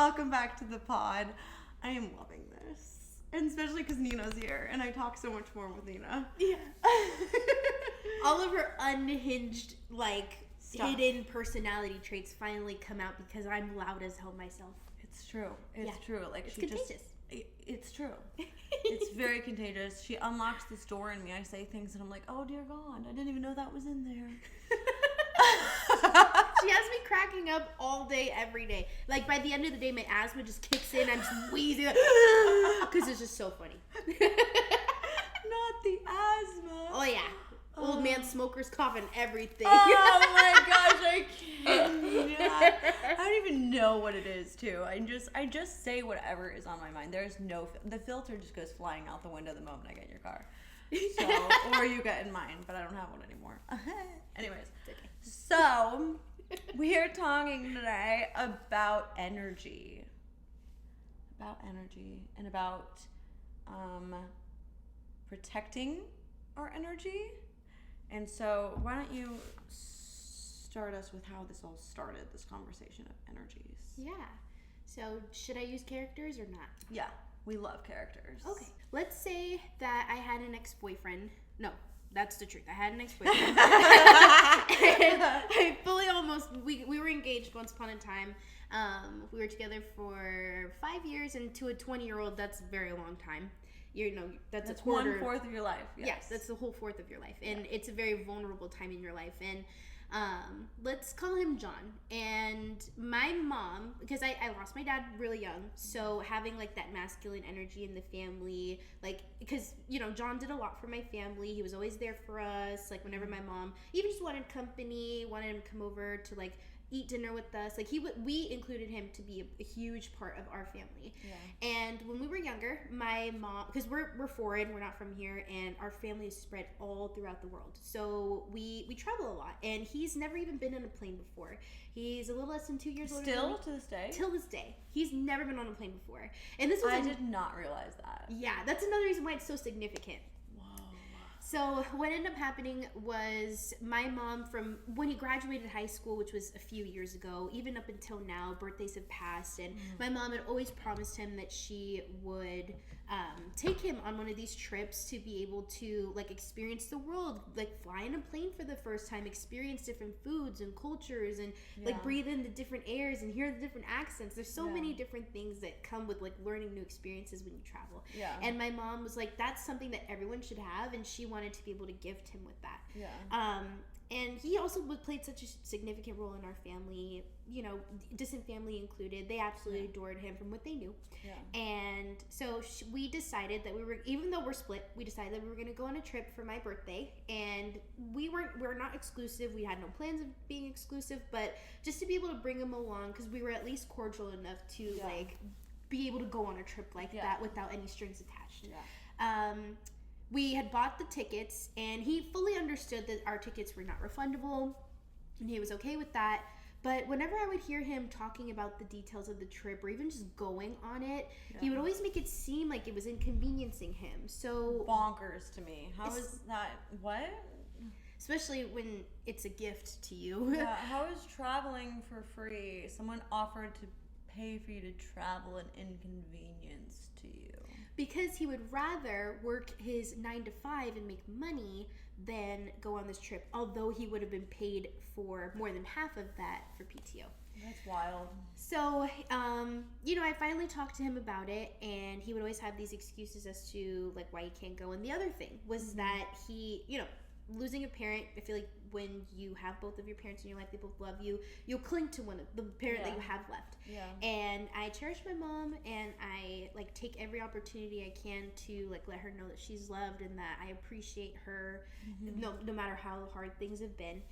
Welcome back to the pod. I am loving this. And especially because Nina's here and I talk so much more with Nina. Yeah. All of her unhinged, hidden personality traits finally come out because I'm loud as hell myself. It's true. It's true. It's contagious. It's true. It's very contagious. She unlocks this door in me. I say things and I'm like, oh dear God, I didn't even know that was in there. She has me cracking up all day, every day. Like, by the end of the day, my asthma just kicks in. I'm just wheezing. Because it's just so funny. Not the asthma. Oh, yeah. Old man smokers coughing everything. Oh, my gosh. I can't. I don't even know what it is, too. I just say whatever is on my mind. There's no... The filter just goes flying out the window the moment I get in your car. So, or you get in mine, but I don't have one anymore. Anyways. It's okay. So... We are talking today about energy. And about protecting our energy. And so why don't you start us with how this all started, this conversation of energies. Yeah. So should I use characters or not? Yeah, we love characters. Okay. Let's say that I had an ex-boyfriend. No. That's the truth. I had an ex-boyfriend. And I fully we were engaged once upon a time. We were together for 5 years, and to a 20-year-old, that's a very long time. That's a quarter. 1/4 of your life. Yes, that's the whole fourth of your life. And it's a very vulnerable time in your life. And let's call him John. And my mom, because I lost my dad really young, so having that masculine energy in the family, because John did a lot for my family. He was always there for us. Whenever my mom even just wanted company, wanted him to come over to eat dinner with us. We included him to be a huge part of our family. Yeah. And when we were younger, my mom, because we're foreign, we're not from here, and our family is spread all throughout the world. So we travel a lot, and he's never even been on a plane before. He's a little less than 2 years old. Still to this day? Till this day. He's never been on a plane before. And this was I did not realize that. Yeah, that's another reason why it's so significant. So what ended up happening was my mom, from when he graduated high school, which was a few years ago, even up until now, birthdays have passed, and my mom had always promised him that she would take him on one of these trips to be able to experience the world, fly in a plane for the first time, experience different foods and cultures, and breathe in the different airs and hear the different accents. There's so many different things that come with learning new experiences when you travel. Yeah. And my mom was that's something that everyone should have, and she wanted to be able to gift him with that. Yeah. And he also played such a significant role in our family, distant family included. They absolutely adored him from what they knew. Yeah. And so we decided that even though we're split, we decided that we were going to go on a trip for my birthday. And we're not exclusive. We had no plans of being exclusive, but just to be able to bring him along, because we were at least cordial enough to be able to go on a trip that without any strings attached. Yeah. We had bought the tickets, and he fully understood that our tickets were not refundable, and he was okay with that. But whenever I would hear him talking about the details of the trip, or even just going on it, he would always make it seem like it was inconveniencing him. So bonkers to me. How is that? What? Especially when it's a gift to you. Yeah. How is traveling for free? Someone offered to pay for you to travel an inconvenience to you. Because he would rather work his 9 to 5 and make money than go on this trip, although he would have been paid for more than half of that for PTO. That's wild. So, I finally talked to him about it, and he would always have these excuses as to why he can't go. And the other thing was that he, losing a parent, I feel like when you have both of your parents in your life, they both love you, you'll cling to the parent that you have left. Yeah. And I cherish my mom, and I take every opportunity I can to let her know that she's loved and that I appreciate her, no matter how hard things have been.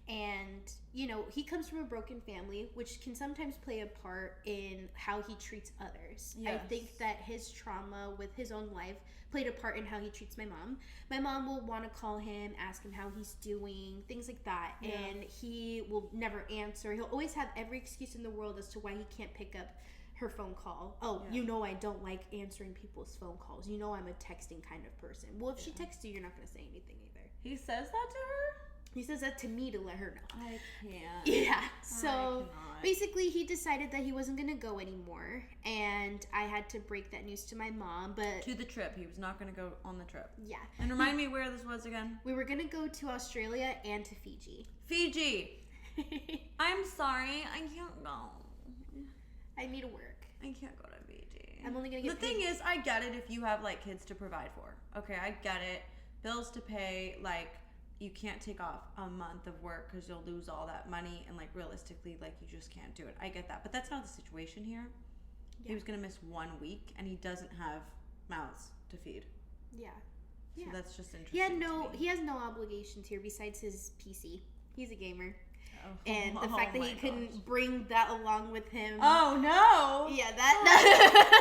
And he comes from a broken family, which can sometimes play a part in how he treats others. Yes. I think that his trauma with his own life played a part in how he treats my mom. My mom will want to call him, ask him how he's doing, things like that. Yeah. And he will never answer. He'll always have every excuse in the world as to why he can't pick up her phone call. I don't like answering people's phone calls. I'm a texting kind of person. Well, if she texts you, you're not going to say anything either. He says that to her? He says that to me to let her know. I can't. Yeah. So Basically, he decided that he wasn't going to go anymore, and I had to break that news to my mom, but... To the trip. He was not going to go on the trip. Yeah. And remind me where this was again? We were going to go to Australia and to Fiji. Fiji! I'm sorry, I can't go. I need to work. I can't go to Fiji. I'm only going to get The thing is, I get it if you have, like, kids to provide for. Okay, I get it. Bills to pay, like... You can't take off a month of work because you'll lose all that money, and like realistically, like you just can't do it. I get that, but that's not the situation here. Yeah. He was gonna miss 1 week, and he doesn't have mouths to feed. Yeah, so that's just interesting. He has no obligations here besides his PC. He's a gamer. And the fact that he couldn't bring that along with him. Oh no! Yeah, that.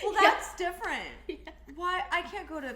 Well, that's different. Yeah. Why I can't go to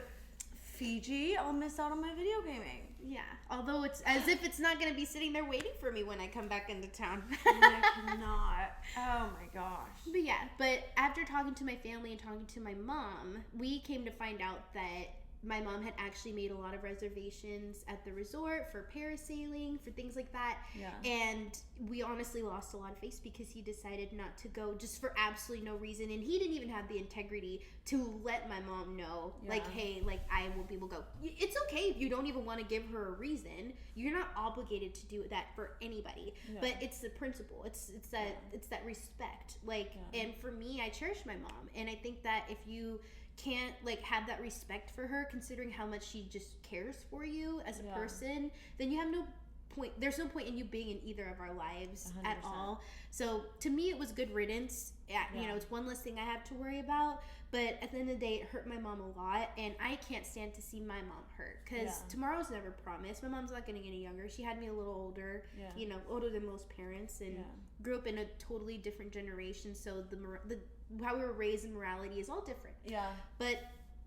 Fiji? I'll miss out on my video gaming. Yeah, although it's as if it's not going to be sitting there waiting for me when I come back into town. I cannot. Oh my gosh. But after talking to my family and talking to my mom, we came to find out that my mom had actually made a lot of reservations at the resort for parasailing, for things like that. Yeah. And we honestly lost a lot of face because he decided not to go just for absolutely no reason. And he didn't even have the integrity to let my mom know, like, hey, like, I won't be able to go. It's okay if you don't even want to give her a reason. You're not obligated to do that for anybody. Yeah. But it's the principle. It's that respect. Like, and for me, I cherish my mom. And I think that if you can't like have that respect for her, considering how much she just cares for you as a person, then you have no point. There's no point in you being in either of our lives 100%. At all. So to me, it was good riddance. You know, it's one less thing I have to worry about. But at the end of the day, it hurt my mom a lot, and I can't stand to see my mom hurt because tomorrow's never promised. My mom's not getting any younger. She had me a little older, you know, older than most parents, and grew up in a totally different generation. So the how we were raised in morality is all different. Yeah. But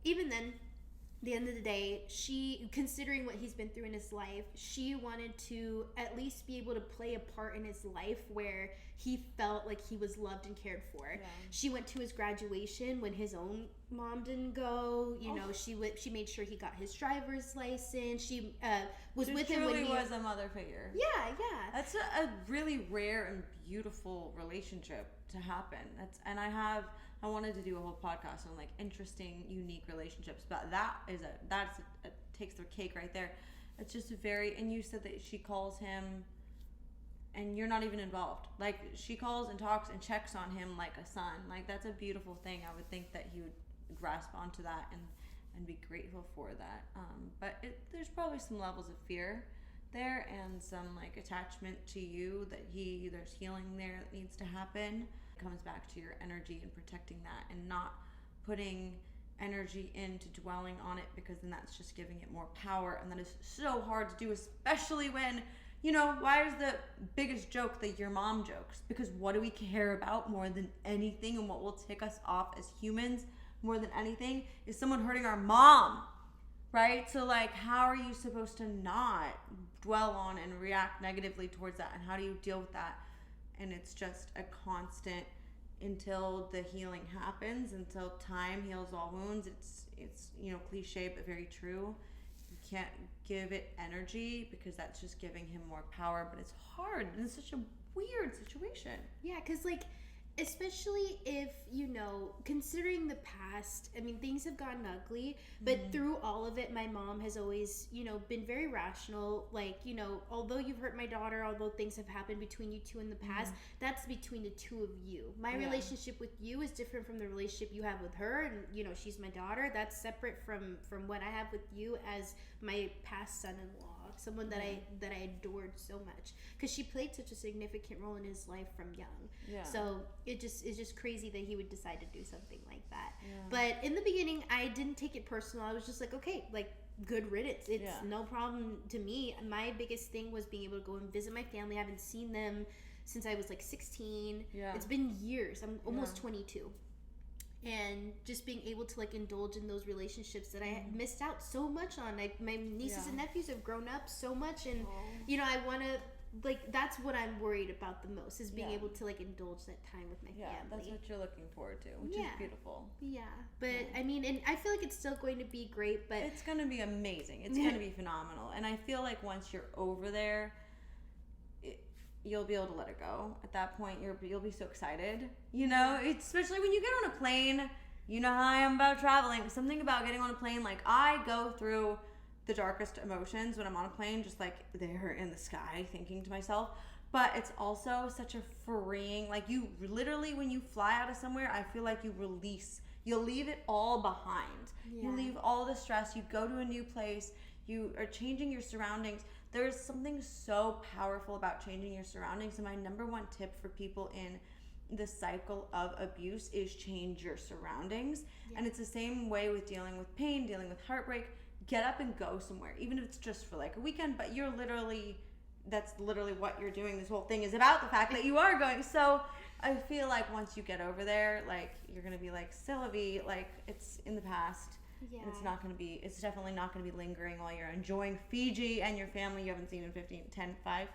even then, at the end of the day, she, considering what he's been through in his life, she wanted to at least be able to play a part in his life where he felt like he was loved and cared for. Yeah. She went to his graduation when his own mom didn't go. You know, she made sure he got his driver's license. She was with him when he was a mother figure. Yeah. That's a really rare and beautiful relationship to happen. I wanted to do a whole podcast on like interesting, unique relationships, but that's takes the cake right there. It's just and you said that she calls him and you're not even involved. Like, she calls and talks and checks on him like a son. Like, that's a beautiful thing. I would think that he would grasp onto that and be grateful for that. But there's probably some levels of fear there and some like attachment to you that there's healing there that needs to happen. It comes back to your energy and protecting that and not putting energy into dwelling on it, because then that's just giving it more power, and that is so hard to do, especially when, you know, why is the biggest joke that your mom jokes? Because what do we care about more than anything, and what will tick us off as humans more than anything is someone hurting our mom, right? So like, how are you supposed to not dwell on and react negatively towards that, and how do you deal with that? And it's just a constant until the healing happens, until time heals all wounds. It's you know, cliche but very true. You can't give it energy because that's just giving him more power, but it's hard and it's such a weird situation. Yeah, because like, especially if, you know, considering the past, I mean, things have gotten ugly, but through all of it, my mom has always, you know, been very rational. Like, you know, although you've hurt my daughter, although things have happened between you two in the past, that's between the two of you. My relationship with you is different from the relationship you have with her, and, you know, she's my daughter. That's separate from what I have with you as my past son-in-law. Someone that I adored so much, because she played such a significant role in his life from young. Yeah. So it's just crazy that he would decide to do something like that. Yeah. But in the beginning, I didn't take it personal. I was just like, okay, like, good riddance. It's no problem to me. My biggest thing was being able to go and visit my family. I haven't seen them since I was like 16. Yeah. It's been years. I'm almost 22. And just being able to like indulge in those relationships that I had missed out so much on. Like, my nieces and nephews have grown up so much, and you know, I want to, like, that's what I'm worried about the most, is being able to like indulge that time with my family. That's what you're looking forward to, which is beautiful. Yeah, but I mean, and I feel like it's still going to be great, but it's going to be amazing. It's going to be phenomenal, and I feel like once you're over there, you'll be able to let it go. At that point, you'll be so excited. You know, it's, especially when you get on a plane. You know how I am about traveling. Something about getting on a plane, like I go through the darkest emotions when I'm on a plane, just like there in the sky, thinking to myself. But it's also such a freeing, like you literally, when you fly out of somewhere, I feel like you'll leave it all behind. Yeah. You leave all the stress, you go to a new place, you are changing your surroundings. There's something so powerful about changing your surroundings. And my number one tip for people in the cycle of abuse is change your surroundings. Yeah. And it's the same way with dealing with pain, dealing with heartbreak. Get up and go somewhere, even if it's just for like a weekend, but that's literally what you're doing. This whole thing is about the fact that you are going. So I feel like once you get over there, like you're going to be like, Sylvie, like it's in the past. Yeah. It's definitely not going to be lingering while you're enjoying Fiji and your family you haven't seen in 5.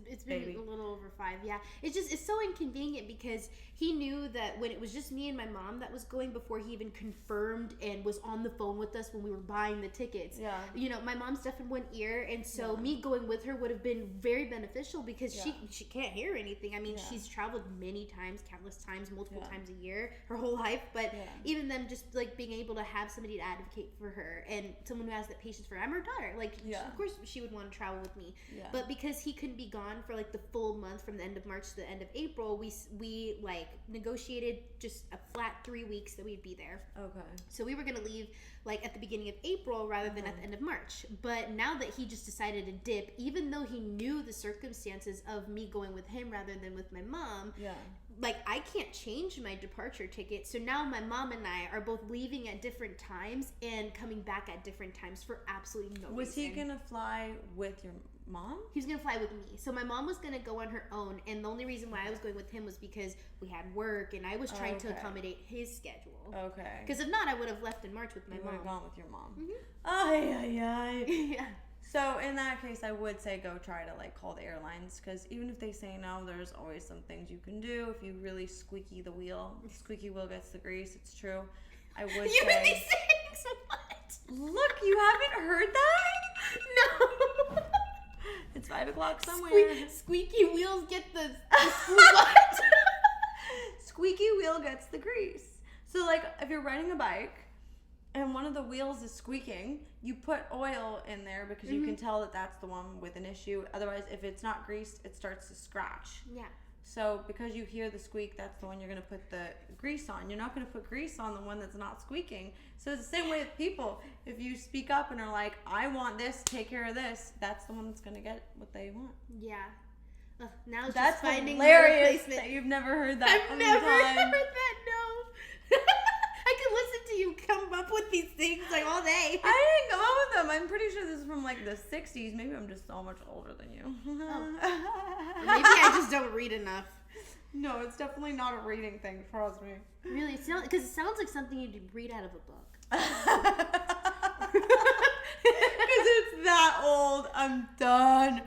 It's been a little over 5, yeah. It's so inconvenient because he knew that when it was just me and my mom that was going before he even confirmed and was on the phone with us when we were buying the tickets. Yeah. You know, my mom's deaf in one ear, and so me going with her would have been very beneficial because she can't hear anything. I mean, she's traveled many times, countless times, multiple times a year, her whole life, but even them just like being able to have somebody to advocate for her and someone who has that patience for her. I'm her daughter. Like, of course she would want to travel with me. Yeah. But because he couldn't be gone for like the full month from the end of March to the end of April, we like negotiated just a flat 3 weeks that we'd be there. Okay. So we were gonna leave like at the beginning of April rather than at the end of March. But now that he just decided to dip, even though he knew the circumstances of me going with him rather than with my mom, like I can't change my departure ticket. So now my mom and I are both leaving at different times and coming back at different times for absolutely no reason. Was he gonna fly with your mom? He was gonna fly with me. So my mom was gonna go on her own, and the only reason why I was going with him was because we had work and I was trying to accommodate his schedule. Okay. Because if not, I would have left in March with my mom. You would have gone with your mom. Mm-hmm. Yeah. So in that case, I would say go try to like call the airlines, because even if they say no, there's always some things you can do if you really squeaky the wheel. Squeaky wheel gets the grease. It's true. I would say. You've been saying so much. Look, you haven't heard that? No. It's 5 o'clock somewhere. Squeaky wheels get the what? Squeaky wheel gets the grease. So like if you're riding a bike and one of the wheels is squeaking, you put oil in there because you can tell that that's the one with an issue. Otherwise, if it's not greased, it starts to scratch. Yeah. So because you hear the squeak, that's the one you're going to put the grease on. You're not going to put grease on the one that's not squeaking. So it's the same way with people. If you speak up and are like, I want this, take care of this, that's the one that's going to get what they want. Yeah. Now it's that's just finding hilarious that you've never heard that. I've never heard that, no. I could listen to you come up with these things like all day. I didn't come up with them. I'm pretty sure this is from like the 60s. Maybe I'm just so much older than you. Maybe I just don't read enough. No, it's definitely not a reading thing, trust me. Really? Because it sounds like something you'd read out of a book. Because it's that old. I'm done.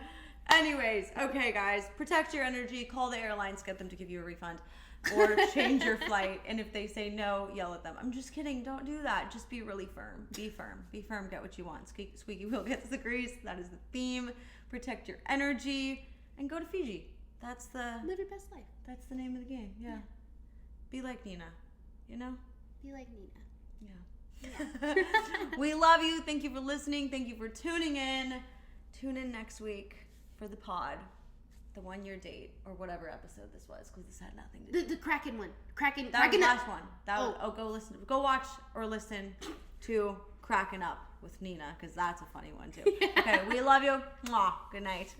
Anyways, okay, guys. Protect your energy. Call the airlines. Get them to give you a refund. Or change your flight. And if they say no, yell at them. I'm just kidding. Don't do that. Just be really firm. Be firm. Be firm. Get what you want. Squeaky wheel gets the grease. That is the theme. Protect your energy. And go to Fiji. That's the... Live your best life. That's the name of the game. Yeah. Be like Nina. You know? Be like Nina. Yeah. We love you. Thank you for listening. Thank you for tuning in. Tune in next week for the pod. The 1-year date or whatever episode this was, because this had nothing to do. The Kraken one. Kraken. That was the last one. Go watch or listen to Cracking Up with Nina, because that's a funny one too. Okay, we love you. Mwah. Good night.